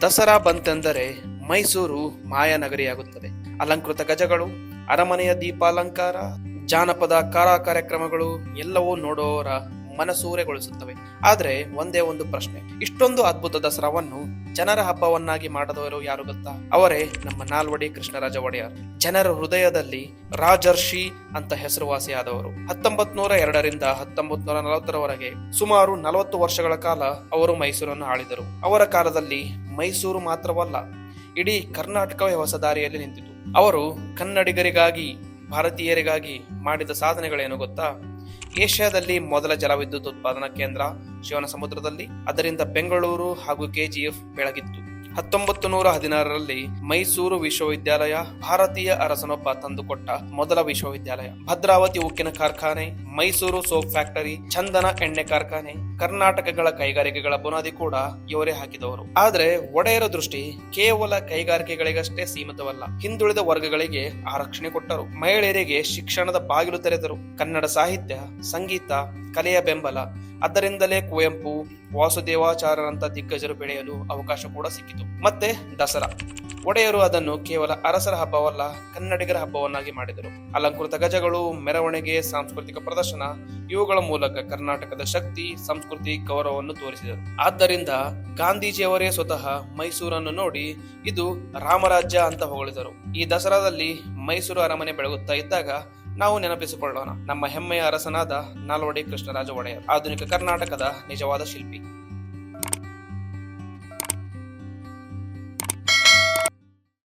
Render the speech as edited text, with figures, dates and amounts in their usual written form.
ದಸರಾ ಬಂತೆಂದರೆ ಮೈಸೂರು ಮಾಯಾನಗರಿಯಾಗುತ್ತದೆ. ಅಲಂಕೃತ ಗಜಗಳು, ಅರಮನೆಯ ದೀಪಾಲಂಕಾರ, ಜಾನಪದ ಕಾರ್ಯಕ್ರಮಗಳು ಎಲ್ಲವೂ ನೋಡೋರ ಮನಸೂರೆಗೊಳಿಸುತ್ತವೆ. ಆದ್ರೆ ಒಂದೇ ಒಂದು ಪ್ರಶ್ನೆ, ಇಷ್ಟೊಂದು ಅದ್ಭುತ ದಸರಾವನ್ನು ಜನರ ಹಬ್ಬವನ್ನಾಗಿ ಮಾಡದವರು ಯಾರು ಗೊತ್ತಾ? ಅವರೇ ನಮ್ಮ ನಾಲ್ವಡಿ ಕೃಷ್ಣರಾಜ ಒಡೆಯರ್. ಜನರ ಹೃದಯದಲ್ಲಿ ರಾಜರ್ಷಿ ಅಂತ ಹೆಸರುವಾಸಿಯಾದವರು. 1902ರಿಂದ 1940ರವರೆಗೆ ಸುಮಾರು 40 ವರ್ಷಗಳ ಕಾಲ ಅವರು ಮೈಸೂರನ್ನು ಆಳಿದರು. ಅವರ ಕಾಲದಲ್ಲಿ ಮೈಸೂರು ಮಾತ್ರವಲ್ಲ, ಇಡೀ ಕರ್ನಾಟಕವೇ ಹೊಸ ದಾರಿಯಲ್ಲಿ ನಿಂತಿತು. ಅವರು ಕನ್ನಡಿಗರಿಗಾಗಿ, ಭಾರತೀಯರಿಗಾಗಿ ಮಾಡಿದ ಸಾಧನೆಗಳೇನು ಗೊತ್ತಾ? ಏಷ್ಯಾದಲ್ಲಿ ಮೊದಲ ಜಲವಿದ್ಯುತ್ ಉತ್ಪಾದನಾ ಕೇಂದ್ರ ಶಿವನ ಸಮುದ್ರದಲ್ಲಿ, ಅದರಿಂದ ಬೆಂಗಳೂರು ಹಾಗೂ ಕೆಜಿಎಫ್ ಬೆಳಗಿತ್ತು. 1916ರಲ್ಲಿ ಮೈಸೂರು ವಿಶ್ವವಿದ್ಯಾಲಯ ಭಾರತೀಯ ಅರಸನೊಬ್ಬ ತಂದುಕೊಟ್ಟ ಮೊದಲ ವಿಶ್ವವಿದ್ಯಾಲಯ. ಭದ್ರಾವತಿ ಉಕ್ಕಿನ ಕಾರ್ಖಾನೆ, ಮೈಸೂರು ಸೋಪ್ ಫ್ಯಾಕ್ಟರಿ, ಚಂದನ ಎಣ್ಣೆ ಕಾರ್ಖಾನೆ, ಕರ್ನಾಟಕಗಳ ಕೈಗಾರಿಕೆಗಳ ಬುನಾದಿ ಕೂಡ ಇವರೇ ಹಾಕಿದವರು. ಆದ್ರೆ ಒಡೆಯರ ದೃಷ್ಟಿ ಕೇವಲ ಕೈಗಾರಿಕೆಗಳಿಗಷ್ಟೇ ಸೀಮಿತವಲ್ಲ. ಹಿಂದುಳಿದ ವರ್ಗಗಳಿಗೆ ಆರಕ್ಷಣೆ ಕೊಟ್ಟರು, ಮಹಿಳೆಯರಿಗೆ ಶಿಕ್ಷಣದ ಬಾಗಿಲು ತೆರೆದರು, ಕನ್ನಡ ಸಾಹಿತ್ಯ, ಸಂಗೀತ, ಕಲೆಯ ಬೆಂಬಲ. ಅದರಿಂದಲೇ ಕುವೆಂಪು, ವಾಸುದೇವಾಚಾರ್ಯರಂತ ದಿಗ್ಗಜರು ಬೆಳೆಯಲು ಅವಕಾಶ ಕೂಡ ಸಿಕ್ಕಿತು. ಮತ್ತೆ ದಸರಾ, ಒಡೆಯರು ಅದನ್ನು ಕೇವಲ ಅರಸರ ಹಬ್ಬವಲ್ಲ, ಕನ್ನಡಿಗರ ಹಬ್ಬವನ್ನಾಗಿ ಮಾಡಿದರು. ಅಲಂಕೃತ ಗಜಗಳು, ಮೆರವಣಿಗೆ, ಸಾಂಸ್ಕೃತಿಕ ಪ್ರದರ್ಶನ, ಇವುಗಳ ಮೂಲಕ ಕರ್ನಾಟಕದ ಶಕ್ತಿ, ಸಂಸ್ಕೃತಿ, ಗೌರವವನ್ನು ತೋರಿಸಿದರು. ಆದ್ದರಿಂದ ಗಾಂಧೀಜಿಯವರೇ ಸ್ವತಃ ಮೈಸೂರನ್ನು ನೋಡಿ ಇದು ರಾಮರಾಜ್ಯ ಅಂತ ಹೊಗಳಿದರು. ಈ ದಸರಾದಲ್ಲಿ ಮೈಸೂರು ಅರಮನೆ ಬೆಳಗುತ್ತಾ ಇದ್ದಾಗ ನಾವು ನೆನಪಿಸಿಕೊಳ್ಳೋಣ ನಮ್ಮ ಹೆಮ್ಮೆಯ ಅರಸನಾದ ನಾಲ್ವಡಿ ಕೃಷ್ಣರಾಜ ಒಡೆಯರ್, ಆಧುನಿಕ ಕರ್ನಾಟಕದ ನಿಜವಾದ ಶಿಲ್ಪಿ.